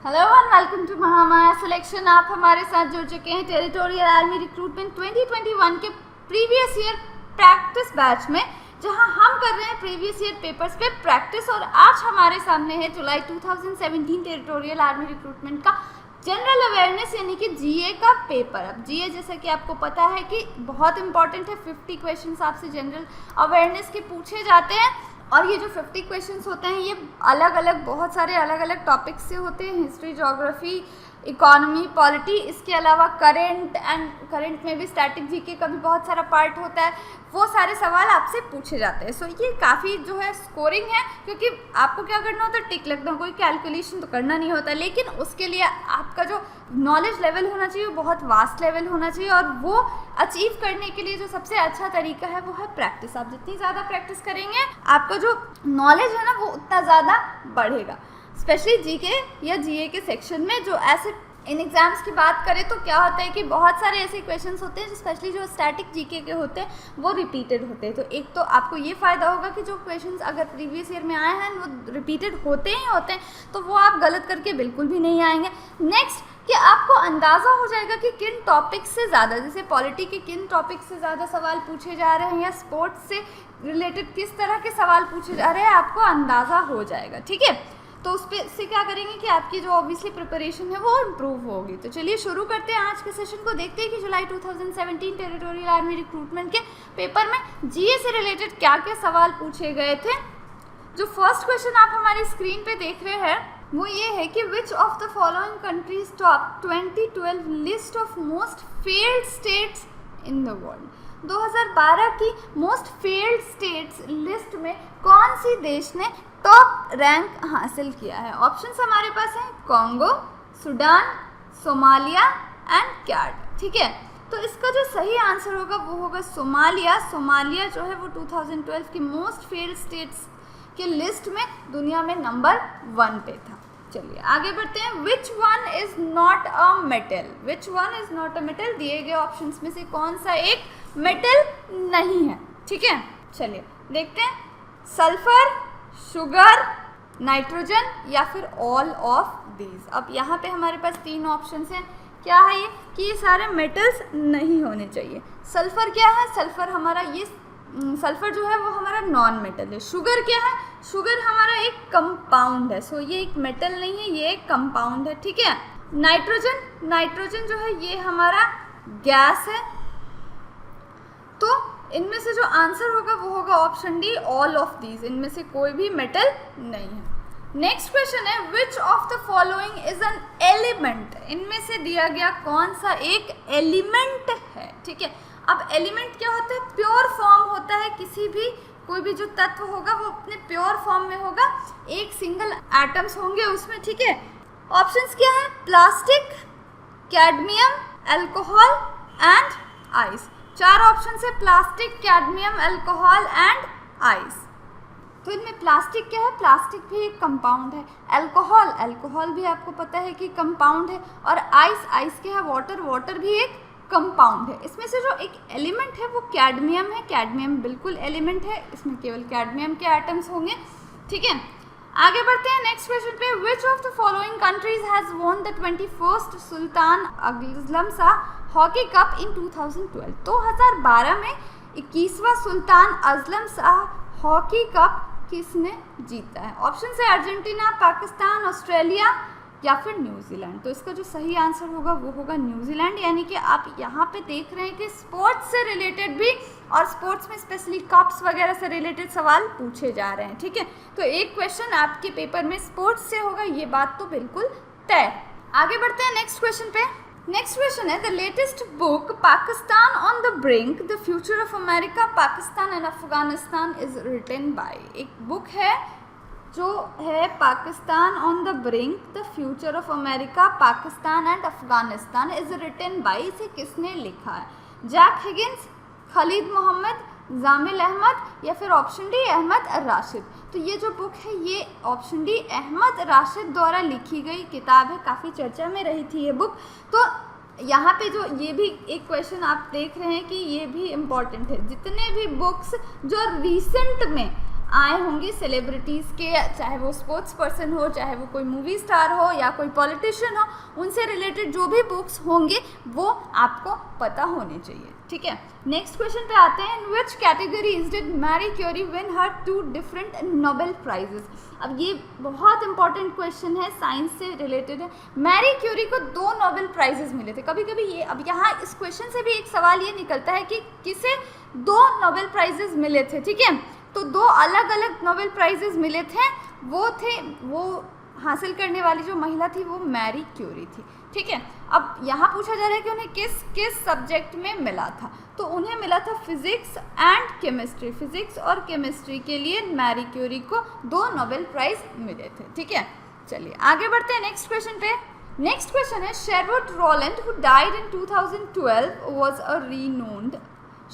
Hello and welcome to Mahamaya selection. आप हमारे साथ जुड़ चुके हैं टेरिटोरियल आर्मी रिक्रूटमेंट 2021 के प्रीवियस ईयर प्रैक्टिस बैच में, जहां हम कर रहे हैं प्रीवियस ईयर पेपर्स पे प्रैक्टिस। और आज हमारे सामने है जुलाई 2017 टेरिटोरियल आर्मी रिक्रूटमेंट का जनरल अवेयरनेस यानी कि जीए का पेपर। अब जीए जैसा कि आपको पता है कि बहुत इंपॉर्टेंट है, 50 क्वेश्चंस आपसे जनरल अवेयरनेस के पूछे जाते हैं। और ये जो 50 क्वेश्चंस होते हैं ये अलग अलग बहुत सारे अलग अलग टॉपिक्स से होते हैं, हिस्ट्री, ज्योग्राफी, इकोनॉमी, पॉलिटी, इसके अलावा करंट में भी स्टैटिक जीके का भी बहुत सारा पार्ट होता है। वो सारे सवाल आपसे पूछे जाते हैं। सो ये काफ़ी जो है स्कोरिंग है, क्योंकि आपको क्या करना होता है, टिक लगना, कोई कैलकुलेशन तो करना नहीं होता, लेकिन उसके लिए आपका जो नॉलेज लेवल होना चाहिए वो बहुत वास्ट लेवल होना चाहिए। और वो अचीव करने के लिए जो सबसे अच्छा तरीका है वो है प्रैक्टिस। आप जितनी ज़्यादा प्रैक्टिस करेंगे आपका जो नॉलेज है ना वो उतना ज़्यादा बढ़ेगा। स्पेशली जीके या जीए के सेक्शन में जो ऐसे इन एग्ज़ाम्स की बात करें तो क्या होता है कि बहुत सारे ऐसे क्वेश्चंस होते हैं जो स्पेशली जो स्टैटिक जीके के होते हैं वो रिपीटेड होते हैं। तो एक तो आपको ये फ़ायदा होगा कि जो क्वेश्चंस अगर प्रीवियस ईयर में आए हैं वो रिपीटेड होते ही होते हैं, तो वो आप गलत करके बिल्कुल भी नहीं आएंगे। नेक्स्ट कि आपको अंदाज़ा हो जाएगा कि किन टॉपिक्स से ज़्यादा, जैसे पॉलिटी के किन टॉपिक्स से ज़्यादा सवाल पूछे जा रहे हैं या स्पोर्ट्स से रिलेटेड किस तरह के सवाल पूछे जा रहे हैं, आपको अंदाज़ा हो जाएगा। ठीक है, तो उस पर से क्या करेंगे कि आपकी जो ऑब्वियसली प्रिपरेशन है वो इम्प्रूव होगी। तो चलिए शुरू करते हैं आज के सेशन को। देखते हैं कि जुलाई 2017 टेरिटोरियल आर्मी रिक्रूटमेंट के पेपर में जीए से रिलेटेड क्या क्या सवाल पूछे गए थे। जो फर्स्ट क्वेश्चन आप हमारी स्क्रीन पे देख रहे हैं वो ये है कि विच of the following countries top 2012 list of most failed states in the world. 2012 की मोस्ट फेल्ड स्टेट्स लिस्ट में कौन सी देश ने टॉप रैंक हासिल किया है। ऑप्शंस हमारे पास हैं कॉन्गो, सूडान, सोमालिया एंड क्याड। ठीक है, तो इसका जो सही आंसर होगा वो होगा सोमालिया। सोमालिया जो है वो 2012 की मोस्ट फेल्ड स्टेट्स के लिस्ट में दुनिया में नंबर 1 पे था। चलिए आगे बढ़ते हैं। Which one is not a metal. Which one is not a metal, दिए गए ऑप्शंस में से कौन सा एक मेटल नहीं है। ठीक है, चलिए देखते हैं। सल्फर, शुगर, नाइट्रोजन या फिर ऑल ऑफ दीज। अब यहाँ पे हमारे पास 3 ऑप्शंस हैं। क्या है ये कि ये सारे मेटल्स नहीं होने चाहिए। सल्फर क्या है, सल्फर हमारा ये सल्फर जो है वो हमारा नॉन मेटल है। शुगर क्या है, शुगर हमारा एक कंपाउंड है, सो ये एक मेटल नहीं है, ये एक कंपाउंड है। ठीक है, नाइट्रोजन, नाइट्रोजन जो है ये हमारा गैस है। तो इनमें से जो आंसर होगा वो होगा option D, all of these. इनमें से कोई भी मेटल नहीं है। नेक्स्ट क्वेश्चन है विच of the following is an element. इनमें से दिया गया कौन सा एक एलिमेंट है। ठीक है, अब एलिमेंट क्या होता है, प्योर फॉर्म होता है। किसी भी कोई भी जो तत्व होगा वो अपने प्योर फॉर्म में होगा, एक सिंगल एटम्स होंगे उसमें। ठीक है, ऑप्शंस क्या है, plastic, cadmium, alcohol and ice. 4 option है, plastic, cadmium, alcohol and ice. तो इनमें प्लास्टिक क्या है, प्लास्टिक भी एक कंपाउंड है। अल्कोहल, अल्कोहल भी आपको पता है कि कंपाउंड है। और आइस, आइस क्या है, वाटर, वाटर भी एक कंपाउंड है। इसमें से जो एक एलिमेंट है वो कैडमियम है। कैडमियम बिल्कुल एलिमेंट है, इसमें केवल कैडमियम के एटम्स होंगे। ठीक है, आगे बढ़ते हैं नेक्स्ट क्वेश्चन पे। Which of the following countries has won the 21st Sultan Azlan Shah hockey cup in 2012। 2012 में 21वां Sultan Azlan Shah hockey cup किसने जीता है। ऑप्शन है अर्जेंटीना, पाकिस्तान, ऑस्ट्रेलिया या फिर न्यूजीलैंड। तो इसका जो सही आंसर होगा वो होगा न्यूजीलैंड। यानी कि आप यहाँ पे देख रहे हैं कि स्पोर्ट्स से रिलेटेड भी और स्पोर्ट्स में स्पेशली कप्स वगैरह से रिलेटेड सवाल पूछे जा रहे हैं। ठीक है, तो एक क्वेश्चन आपके पेपर में स्पोर्ट्स से होगा, ये बात तो बिल्कुल तय। आगे बढ़ते हैं नेक्स्ट क्वेश्चन पे। नेक्स्ट क्वेश्चन है the latest book Pakistan on the brink the future of America, Pakistan and Afghanistan is written by. एक बुक है जो है Pakistan on the brink the future of America, Pakistan and Afghanistan is written by. इसे किसने लिखा है, जैक हिगिंस, खालिद मोहम्मद, जामिल अहमद या फिर ऑप्शन डी अहमद राशिद। तो ये जो बुक है ये ऑप्शन डी अहमद राशिद द्वारा लिखी गई किताब है, काफ़ी चर्चा में रही थी ये बुक। तो यहाँ पे जो ये भी एक क्वेश्चन आप देख रहे हैं कि ये भी इम्पॉर्टेंट है। जितने भी बुक्स जो रिसेंट में आए होंगे सेलिब्रिटीज़ के, चाहे वो स्पोर्ट्स पर्सन हो, चाहे वो कोई मूवी स्टार हो या कोई पॉलिटिशियन हो, उनसे रिलेटेड जो भी बुक्स होंगे वो आपको पता होने चाहिए, ठीक है। नेक्स्ट क्वेश्चन पे आते हैं, in which categories did Marie Curie win her 2 different Nobel prizes. अब ये बहुत इंपॉर्टेंट क्वेश्चन है, साइंस से रिलेटेड है। मैरी क्यूरी को 2 नोबेल प्राइजेस मिले थे। कभी कभी ये, अब यहाँ इस क्वेश्चन से भी एक सवाल ये निकलता है कि किसे 2 नोबेल प्राइजेस मिले थे, ठीक है। तो 2 अलग अलग नोबेल प्राइजेस मिले थे, वो हासिल करने वाली जो महिला थी वो मैरी क्यूरी थी, ठीक है। अब यहाँ पूछा जा रहा है कि उन्हें किस किस सब्जेक्ट में मिला था, तो उन्हें मिला था फिजिक्स एंड केमिस्ट्री। फिजिक्स और केमिस्ट्री के लिए मैरी क्यूरी को 2 नोबेल प्राइज मिले थे, ठीक है। चलिए आगे बढ़ते हैं नेक्स्ट क्वेश्चन पे। नेक्स्ट क्वेश्चन है, Sherwood Rowland who died in 2012 was a renowned.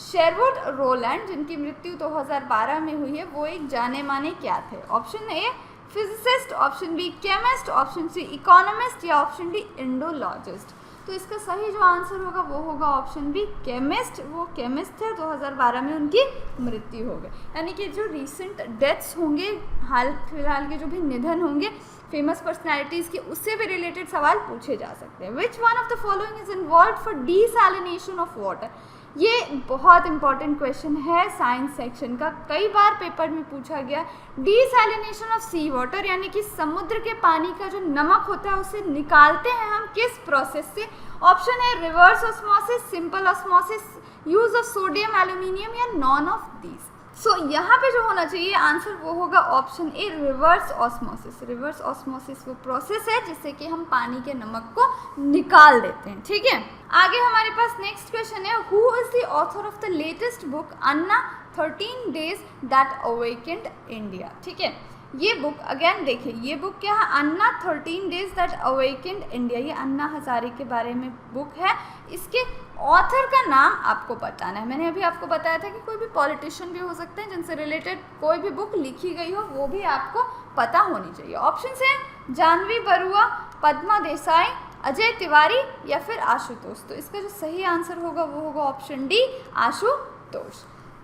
Sherwood Rowland जिनकी मृत्यु 2012 में हुई है, वो एक जाने माने क्या थे? Option A physicist, option B chemist, option C economist या ऑप्शन डी इंडोलॉजिस्ट। तो इसका सही जो आंसर होगा वो होगा ऑप्शन बी केमिस्ट। वो केमिस्ट थे, 2012 में उनकी मृत्यु हो गई। यानी कि जो रिसेंट डेथ्स होंगे, हाल फिलहाल के जो भी निधन होंगे फेमस पर्सनैलिटीज़ के, उससे भी रिलेटेड सवाल पूछे जा सकते हैं। Which one of the following is involve for desalination of water. ये बहुत इंपॉर्टेंट क्वेश्चन है साइंस सेक्शन का, कई बार पेपर में पूछा गया। डीसैलिनेशन ऑफ सी वाटर यानी कि समुद्र के पानी का जो नमक होता है उसे निकालते हैं हम किस प्रोसेस से? ऑप्शन है reverse osmosis, simple osmosis, use of sodium aluminium या नॉन ऑफ दीज। सो यहाँ पे जो होना चाहिए आंसर वो होगा option A reverse osmosis. Reverse osmosis वो प्रोसेस है जिससे कि हम पानी के नमक को निकाल देते हैं, ठीक है। आगे हमारे पास नेक्स्ट क्वेश्चन है, who is the author of the latest book Anna 13 days that awakened India, ठीक है। ये बुक अगेन देखिए, ये बुक क्या है? अन्ना 13 डेज दैट अवेकेंड इंडिया। ये अन्ना हजारे के बारे में बुक है। इसके ऑथर का नाम आपको बताना है। मैंने अभी आपको बताया था कि कोई भी पॉलिटिशियन भी हो सकते हैं जिनसे रिलेटेड कोई भी बुक लिखी गई हो, वो भी आपको पता होनी चाहिए। ऑप्शन है जानवी बरुआ, पद्मा देसाई, अजय तिवारी या फिर आशुतोष। तो इसका जो सही आंसर होगा वो होगा ऑप्शन डी आशुतोष।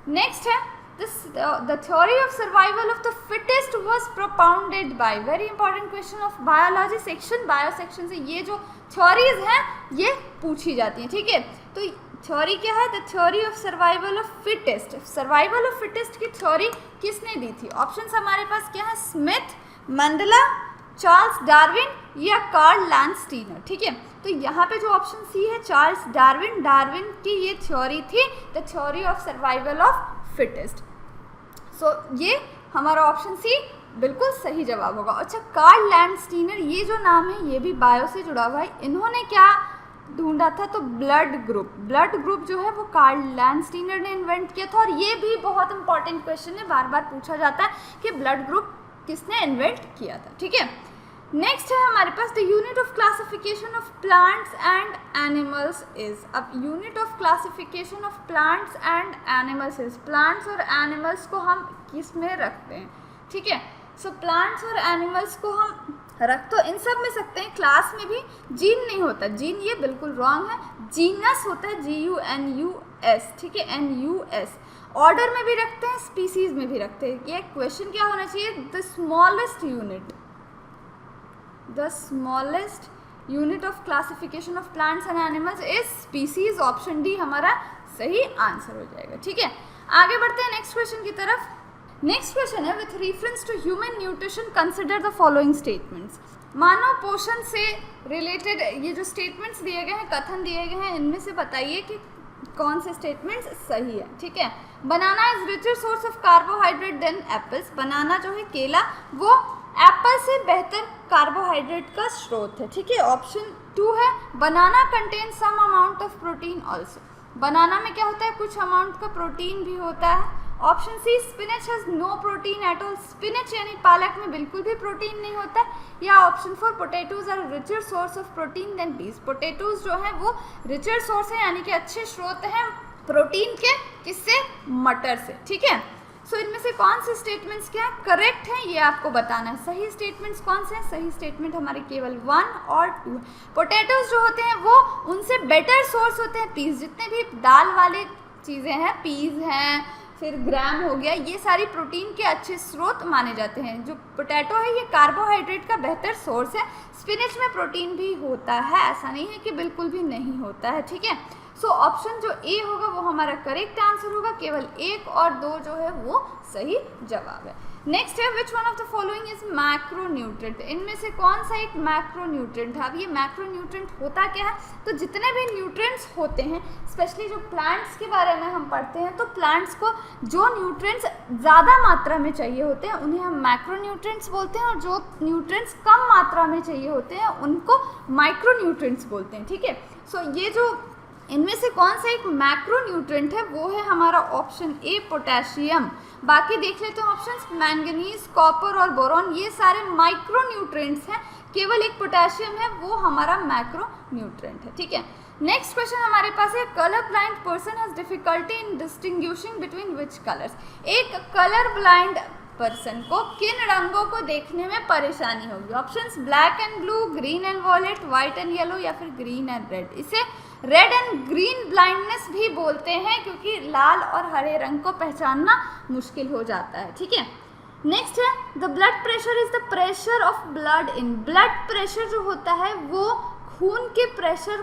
नेक्स्ट है, the theory of survival of the fittest was propounded by, very important question of biology section, bio section से ये जो theories हैं ये पूछी जाती हैं, ठीक है। तो थ्योरी क्या है? The theory of survival of fittest. Survival of fittest की थ्योरी किसने दी थी? ऑप्शंस हमारे पास क्या है? स्मिथ, मंडला, चार्ल्स डार्विन या कार्ल लैंडस्टीनर, ठीक है। तो यहाँ पे जो ऑप्शन सी है चार्ल्स डार्विन, डार्विन की ये थ्योरी थी, the theory of survival of fittest. So ये हमारा ऑप्शन सी बिल्कुल सही जवाब होगा। अच्छा, कार्ल लैंडस्टीनर ये जो नाम है ये भी बायो से जुड़ा हुआ है। इन्होंने क्या ढूंढा था? तो ब्लड ग्रुप। ब्लड ग्रुप जो है वो कार्ल लैंडस्टीनर ने इन्वेंट किया था। और ये भी बहुत इंपॉर्टेंट क्वेश्चन है, बार बार पूछा जाता है कि ब्लड ग्रुप किसने इन्वेंट किया था, ठीक है। नेक्स्ट है हमारे पास the unit of classification of plants and animals is. अब unit of classification of plants and animals is, plants और एनिमल्स को हम किस में रखते हैं, ठीक है। सो प्लांट्स और एनिमल्स को हम रख तो इन सब में सकते हैं, क्लास में भी जीन नहीं होता, जीन ये बिल्कुल रॉन्ग है। जीनस होता है GUNUS, ठीक है, NUS। ऑर्डर में भी रखते हैं, स्पीसीज में भी रखते हैं। ये क्वेश्चन क्या होना चाहिए? The smallest unit, the smallest unit of classification of plants and animals is species. Option D हमारा सही आंसर हो जाएगा, ठीक है। आगे बढ़ते हैं नेक्स्ट क्वेश्चन की तरफ। नेक्स्ट क्वेश्चन है, with reference to human nutrition consider the following statements. मानव पोषण से रिलेटेड ये जो स्टेटमेंट्स दिए गए हैं, कथन दिए गए हैं, इनमें से बताइए कि कौन से स्टेटमेंट्स सही है, ठीक है। Banana is richer source of carbohydrate than apples. Banana जो है केला, वो एप्पल से बेहतर कार्बोहाइड्रेट का स्रोत है, ठीक है। ऑप्शन 2 है banana contain some amount of protein also. Banana में क्या होता है? कुछ अमाउंट का प्रोटीन भी होता है। Option C spinach has no protein at all. Spinach यानी पालक में बिल्कुल भी प्रोटीन नहीं होता है। या option 4 potatoes are richer source of protein than peas. Potatoes जो है वो रिचर सोर्स है, यानी कि अच्छे स्रोत हैं प्रोटीन के, किससे? मटर से, ठीक है। सो इनमें से कौन से स्टेटमेंट्स क्या करेक्ट हैं ये आपको बताना है। सही स्टेटमेंट्स कौन से हैं? सही स्टेटमेंट हमारे केवल 1 और 2। पोटैटोज जो होते हैं वो उनसे बेटर सोर्स होते हैं पीस। जितने भी दाल वाले चीज़ें हैं, पीस हैं, फिर ग्राम हो गया, ये सारी प्रोटीन के अच्छे स्रोत माने जाते हैं। जो पोटैटो है ये कार्बोहाइड्रेट का बेहतर सोर्स है। स्पिनच में प्रोटीन भी होता है, ऐसा नहीं है कि बिल्कुल भी नहीं होता है, ठीक है। सो ऑप्शन जो ए होगा वो हमारा करेक्ट आंसर होगा, केवल 1 और 2 जो है वो सही जवाब है। नेक्स्ट है which one of the following is macronutrient, इनमें से कौन सा एक मैक्रोन्यूट्रिएंट है। अब ये मैक्रोन्यूट्रिएंट होता क्या है, तो जितने भी न्यूट्रिएंट्स होते हैं, स्पेशली जो प्लांट्स के बारे में हम पढ़ते हैं, तो प्लांट्स को जो न्यूट्रिएंट्स ज़्यादा मात्रा में चाहिए होते हैं उन्हें हम मैक्रोन्यूट्रिएंट्स बोलते हैं, और जो न्यूट्रिएंट्स कम मात्रा में चाहिए होते हैं उनको माइक्रोन्यूट्रिएंट्स बोलते हैं, ठीक है। सो ये जो इनमें से कौन सा एक मैक्रोन्यूट्रिएंट है वो है हमारा ऑप्शन ए पोटेशियम। बाकी देख लेते हैं ऑप्शंस, मैंगनीज, कॉपर और बोरॉन ये सारे माइक्रोन्यूट्रिएंट्स हैं, केवल एक पोटेशियम है वो हमारा मैक्रोन्यूट्रिएंट है, ठीक है। नेक्स्ट क्वेश्चन हमारे पास है colour blind person has difficulty in distinguishing between which colours. एक कलर ब्लाइंड पर्सन को किन रंगों को देखने में परेशानी होगी। Options black and blue, green and violet, white and yellow या फिर ग्रीन एंड रेड। इसे रेड एंड ग्रीन ब्लाइंडनेस भी बोलते हैं क्योंकि लाल और हरे रंग को पहचानना मुश्किल हो जाता है, ठीक है। नेक्स्ट है the blood pressure is the pressure of blood in. Blood pressure जो होता है वो खून के प्रेशर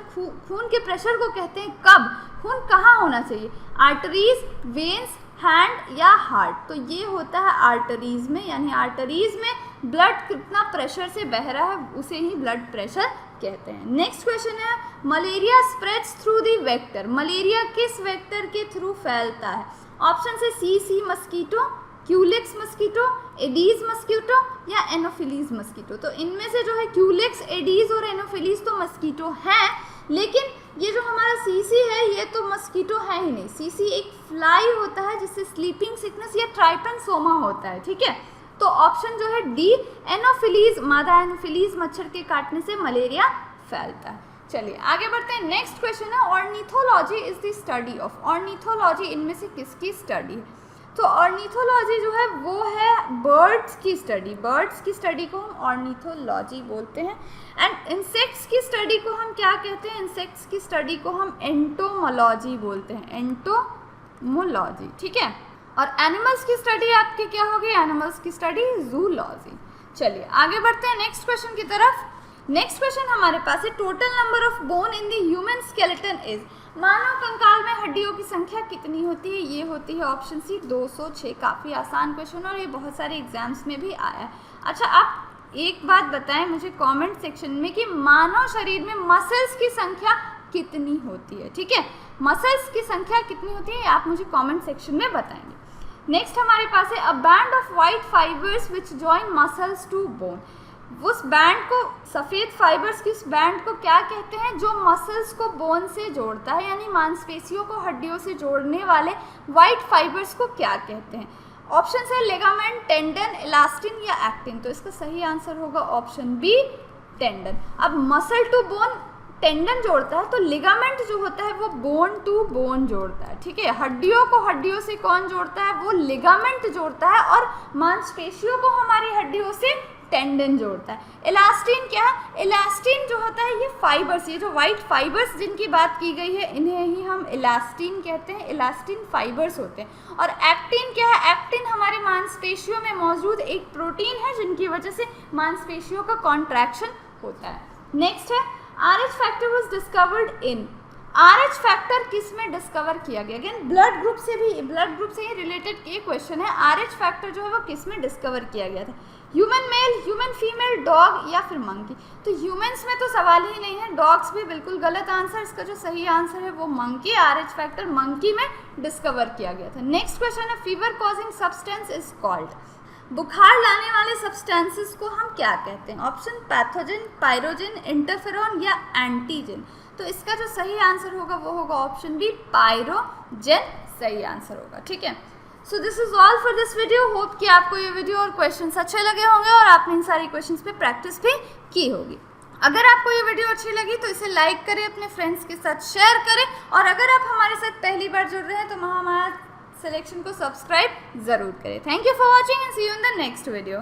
को कहते हैं कब, खून कहाँ होना चाहिए, आर्टरीज, वेन्स, हैंड या हार्ट। तो ये होता है आर्टरीज में, यानी आर्टरीज में ब्लड कितना प्रेशर से बह रहा है उसे ही ब्लड प्रेशर कहते हैं। नेक्स्ट क्वेश्चन है malaria spreads through the vector. Malaria किस वेक्टर के थ्रू फैलता है। ऑप्शन है C mosquito, culex mosquito, aedes mosquito या एनोफिलीज मस्कीटो। तो इनमें से जो है क्यूलिक्स, एडीज और एनोफिलीज तो मस्कीटो हैं, लेकिन ये जो हमारा सीसी है ये तो मस्कीटो है ही नहीं। सीसी एक फ्लाई होता है जिससे स्लीपिंग सिकनेस या ट्राइपेनसोमा होता है, ठीक है। तो ऑप्शन जो है डी एनोफिलीज, मादा एनोफिलीज मच्छर के काटने से मलेरिया फैलता है। चलिए आगे बढ़ते हैं। नेक्स्ट क्वेश्चन है ornithology is the study of. Ornithology इनमें से किसकी स्टडी है। तो ऑर्निथोलॉजी जो है वो है बर्ड्स की स्टडी। बर्ड्स की स्टडी को हम ऑर्निथोलॉजी बोलते हैं। एंड इंसेक्ट्स की स्टडी को हम क्या कहते हैं, इंसेक्ट्स की स्टडी को हम एंटोमोलॉजी बोलते हैं, एंटोमोलॉजी, ठीक है। और एनिमल्स की स्टडी आपकी क्या होगी, एनिमल्स की स्टडी जूलॉजी। चलिए आगे बढ़ते हैं नेक्स्ट क्वेश्चन की तरफ। नेक्स्ट क्वेश्चन हमारे पास है total number of bone in the human skeleton is. मानव कंकाल में हड्डियों की संख्या कितनी होती है। ये होती है ऑप्शन सी 206। काफ़ी आसान क्वेश्चन और ये बहुत सारे एग्जाम्स में भी आया है। अच्छा आप एक बात बताएं मुझे कमेंट सेक्शन में कि मानव शरीर में मसल्स की संख्या कितनी होती है, ठीक है। मसल्स की संख्या कितनी होती है आप मुझे कमेंट सेक्शन में बताएंगे। नेक्स्ट हमारे पास है a band of white fibres which join muscles to bone. उस बैंड को, सफ़ेद फाइबर्स की उस बैंड को क्या कहते हैं जो मसल्स को बोन से जोड़ता है, यानी मांसपेशियों को हड्डियों से जोड़ने वाले वाइट फाइबर्स को क्या कहते हैं। ऑप्शन है लिगामेंट, टेंडन, इलास्टिन या एक्टिन। तो इसका सही आंसर होगा ऑप्शन बी टेंडन। अब मसल टू बोन टेंडन जोड़ता है, तो लिगामेंट जो होता है वो बोन टू बोन जोड़ता है, ठीक है। हड्डियों को हड्डियों से कौन जोड़ता है, वो लिगामेंट जोड़ता है, और मांसपेशियों को हमारी हड्डियों से टेंडन जोड़ता है। इलास्टिन क्या है, इलास्टिन जो होता है ये फाइबर्स, ये जो वाइट फाइबर्स जिनकी बात की गई है इन्हें ही हम इलास्टिन कहते हैं, इलास्टिन फाइबर्स होते हैं। और एक्टिन क्या है, एक्टिन हमारे मांसपेशियों में मौजूद एक प्रोटीन है जिनकी वजह से मांसपेशियों का कॉन्ट्रैक्शन होता है। नेक्स्ट है RH factor was discovered in. RH factor किस में डिस्कवर किया गया। अगेन ब्लड ग्रुप से ही रिलेटेड ये क्वेश्चन है। RH फैक्टर जो है वो किस में डिस्कवर किया गया था। Human male, human female, dog या फिर मंकी। तो ह्यूमंस में तो सवाल ही नहीं है, डॉग्स भी बिल्कुल गलत आंसर। इसका जो सही आंसर है वो मंकी, RH फैक्टर मंकी में डिस्कवर किया गया था। नेक्स्ट क्वेश्चन है fever causing substance is called. बुखार लाने वाले सब्सटेंसेस को हम क्या कहते हैं। ऑप्शन पैथोजन, पायरोजन, इंटरफेरॉन या एंटीजन। तो इसका जो सही आंसर होगा वो होगा ऑप्शन बी पायरोजन सही आंसर होगा, ठीक है। So this is all for this video. Hope कि आपको ये वीडियो और क्वेश्चंस अच्छे लगे होंगे और आपने इन सारी क्वेश्चंस पे प्रैक्टिस भी की होगी। अगर आपको ये वीडियो अच्छी लगी तो इसे लाइक करें, अपने फ्रेंड्स के साथ शेयर करें, और अगर आप हमारे साथ पहली बार जुड़ रहे हैं तो महामाया सिलेक्शन को सब्सक्राइब जरूर करें। Thank you for watching and see you in the next video.